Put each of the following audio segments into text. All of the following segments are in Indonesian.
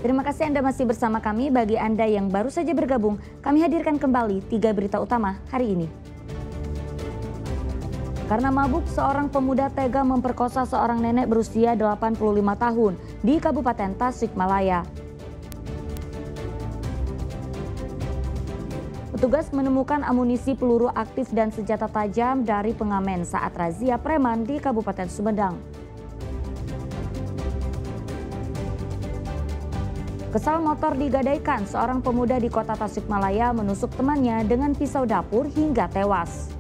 Terima kasih Anda masih bersama kami. Bagi Anda yang baru saja bergabung, kami hadirkan kembali 3 berita utama hari ini. Karena mabuk, seorang pemuda tega memperkosa seorang nenek berusia 85 tahun di Kabupaten Tasikmalaya. Petugas menemukan amunisi peluru aktif dan senjata tajam dari pengamen saat razia preman di Kabupaten Sumedang. Kesal motor digadaikan, seorang pemuda di kota Tasikmalaya menusuk temannya dengan pisau dapur hingga tewas.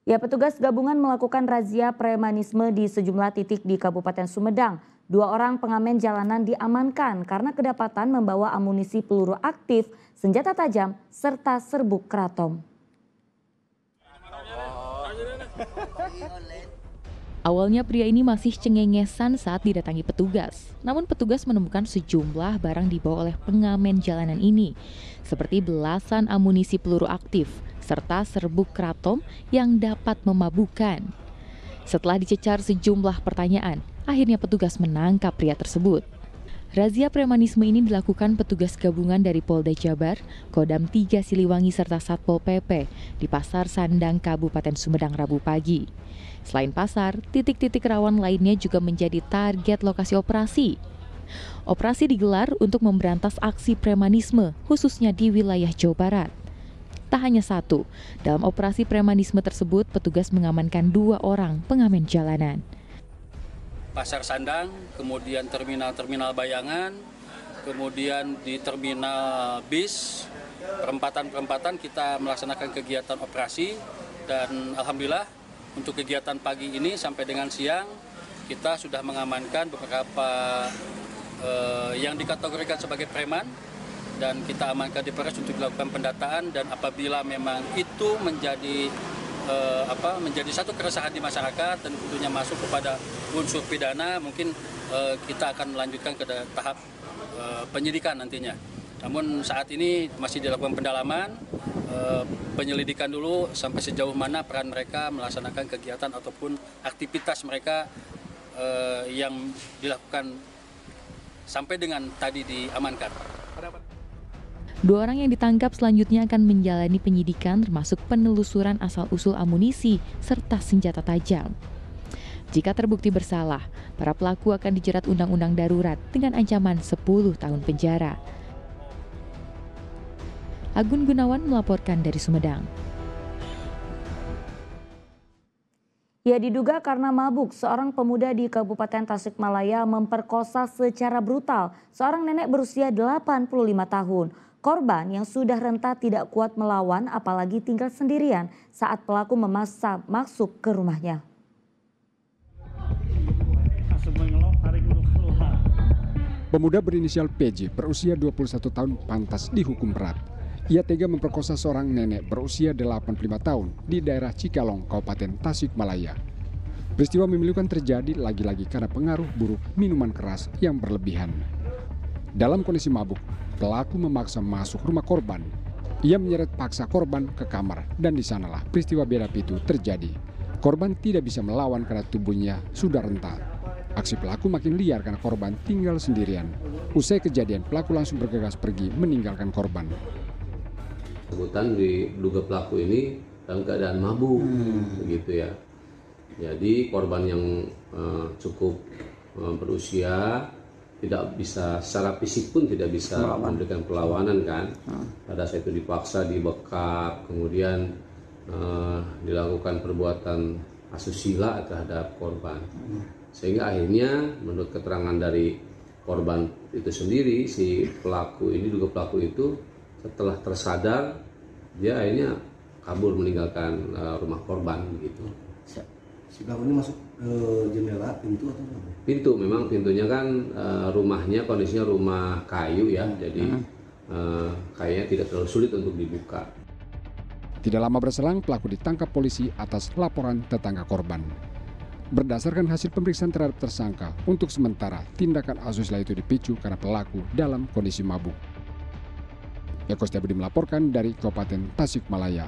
Ya, petugas gabungan melakukan razia premanisme di sejumlah titik di Kabupaten Sumedang. 2 orang pengamen jalanan diamankan karena kedapatan membawa amunisi peluru aktif, senjata tajam, serta serbuk keraton. Awalnya pria ini masih cengengesan saat didatangi petugas. Namun petugas menemukan sejumlah barang dibawa oleh pengamen jalanan ini, seperti belasan amunisi peluru aktif, serta serbuk keraton yang dapat memabukkan. Setelah dicecar sejumlah pertanyaan, akhirnya petugas menangkap pria tersebut. Razia premanisme ini dilakukan petugas gabungan dari Polda Jabar, Kodam 3 Siliwangi serta Satpol PP di Pasar Sandang Kabupaten Sumedang Rabu pagi. Selain pasar, titik-titik rawan lainnya juga menjadi target lokasi operasi. Operasi digelar untuk memberantas aksi premanisme, khususnya di wilayah Jawa Barat. Tak hanya satu, dalam operasi premanisme tersebut petugas mengamankan 2 orang pengamen jalanan. Pasar Sandang, kemudian terminal Bayangan, kemudian di terminal bis, perempatan-perempatan kita melaksanakan kegiatan operasi, dan alhamdulillah untuk kegiatan pagi ini sampai dengan siang kita sudah mengamankan beberapa yang dikategorikan sebagai preman, dan kita amankan di Polres untuk dilakukan pendataan, dan apabila memang itu menjadi satu keresahan di masyarakat dan tentunya masuk kepada unsur pidana, mungkin kita akan melanjutkan ke tahap penyidikan nantinya. Namun saat ini masih dilakukan pendalaman, penyelidikan dulu sampai sejauh mana peran mereka melaksanakan kegiatan ataupun aktivitas mereka yang dilakukan sampai dengan tadi diamankan. 2 orang yang ditangkap selanjutnya akan menjalani penyidikan termasuk penelusuran asal-usul amunisi serta senjata tajam. Jika terbukti bersalah, para pelaku akan dijerat undang-undang darurat dengan ancaman 10 tahun penjara. Agun Gunawan melaporkan dari Sumedang. Ya, diduga karena mabuk, seorang pemuda di Kabupaten Tasikmalaya memperkosa secara brutal seorang nenek berusia 85 tahun. Korban yang sudah renta tidak kuat melawan, apalagi tinggal sendirian saat pelaku memaksa masuk ke rumahnya. Pemuda berinisial PJ berusia 21 tahun pantas dihukum berat. Ia tega memperkosa seorang nenek berusia 85 tahun di daerah Cikalong, Kabupaten Tasikmalaya. Peristiwa memilukan terjadi lagi-lagi karena pengaruh buruk minuman keras yang berlebihan. Dalam kondisi mabuk, pelaku memaksa masuk rumah korban. Ia menyeret paksa korban ke kamar dan di sanalah peristiwa bela itu terjadi. Korban tidak bisa melawan karena tubuhnya sudah renta. Aksi pelaku makin liar karena korban tinggal sendirian. Usai kejadian, pelaku langsung bergegas pergi meninggalkan korban. Sebutan diduga pelaku ini dalam keadaan mabuk, begitu ya. Jadi korban yang cukup berusia tidak bisa secara fisik pun tidak bisa memberikan perlawanan kan. Pada saat itu dipaksa, dibekap, kemudian dilakukan perbuatan asusila terhadap korban. Sehingga akhirnya menurut keterangan dari korban itu sendiri, si pelaku ini, duga pelaku itu setelah tersadar dia akhirnya kabur meninggalkan rumah korban begitu. Si pelaku ini masuk ke jendela, pintu atau apa? Pintu, memang pintunya kan rumahnya kondisinya rumah kayu ya, jadi kayaknya tidak terlalu sulit untuk dibuka. Tidak lama berselang, pelaku ditangkap polisi atas laporan tetangga korban. Berdasarkan hasil pemeriksaan terhadap tersangka, untuk sementara tindakan asusila itu dipicu karena pelaku dalam kondisi mabuk. Eko Setiabudi melaporkan dari Kabupaten Tasikmalaya.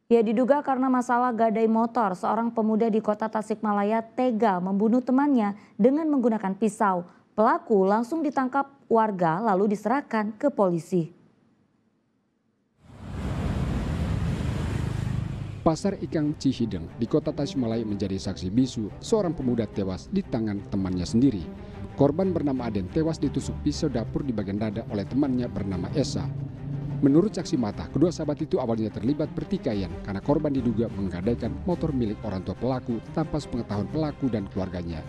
Ya, diduga karena masalah gadai motor, seorang pemuda di kota Tasikmalaya tega membunuh temannya dengan menggunakan pisau. Pelaku langsung ditangkap warga lalu diserahkan ke polisi. Pasar ikan Cihideng di kota Tasikmalaya menjadi saksi bisu seorang pemuda tewas di tangan temannya sendiri. Korban bernama Aden tewas ditusuk pisau dapur di bagian dada oleh temannya bernama Esa. Menurut saksi mata, kedua sahabat itu awalnya terlibat pertikaian karena korban diduga menggadaikan motor milik orang tua pelaku tanpa sepengetahuan pelaku dan keluarganya.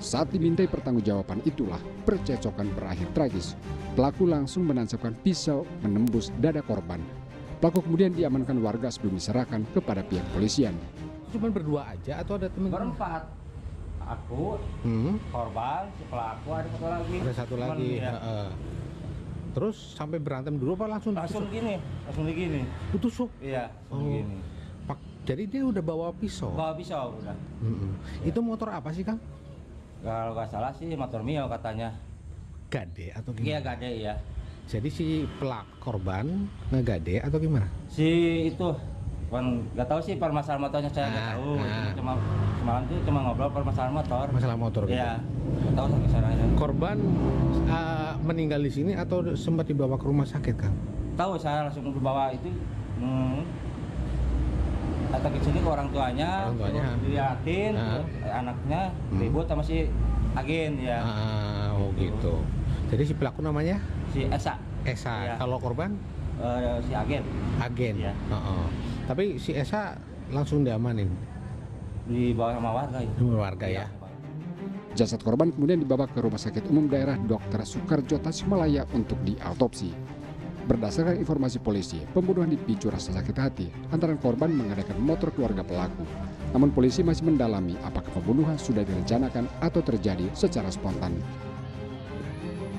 Saat dimintai pertanggungjawaban itulah percecokan berakhir tragis. Pelaku langsung menancapkan pisau menembus dada korban. Pelaku kemudian diamankan warga sebelum diserahkan kepada pihak polisian. Cuma berdua aja atau ada teman? Berempat. Aku, korban, si pelaku, ada satu lagi. Ada satu lagi. Ya. Terus sampai berantem dulu apa langsung Langsung begini. Putusuk? Iya, Oh. begini. Jadi dia udah bawa pisau? Bawa pisau udah. Itu motor apa sih, Kang? Kalau nggak salah sih motor Mio katanya. Gade atau Iya, gimana? gade ya. Jadi si korban ngegade atau gimana? Si itu, nggak tahu sih permasalahan motornya, saya nggak tahu. Cuma semalam tuh cuma ngobrol permasalahan motor. Masalah motor gitu? Iya, nggak tahu sampai sana. Korban meninggal di sini atau sempat dibawa ke rumah sakit, Kang? Tahu, saya langsung dibawa itu. Datang ke sini ke orang tuanya, dilihatin, anaknya ribut sama si agen ya. Oh gitu. Jadi si pelaku namanya? Si Esa. Esa. Iya. Kalau korban? Si agen. Agen. Iya. Tapi si Esa langsung diamanin? Dibawa sama warga itu. Warga ya. Jasad korban kemudian dibawa ke Rumah Sakit Umum Daerah Dr. Soekarjo Tasikmalaya untuk diautopsi. Berdasarkan informasi polisi, pembunuhan dipicu rasa sakit hati antara korban mengadakan motor keluarga pelaku. Namun polisi masih mendalami apakah pembunuhan sudah direncanakan atau terjadi secara spontan.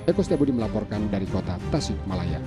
Eko Setiabudi melaporkan dari kota Tasikmalaya.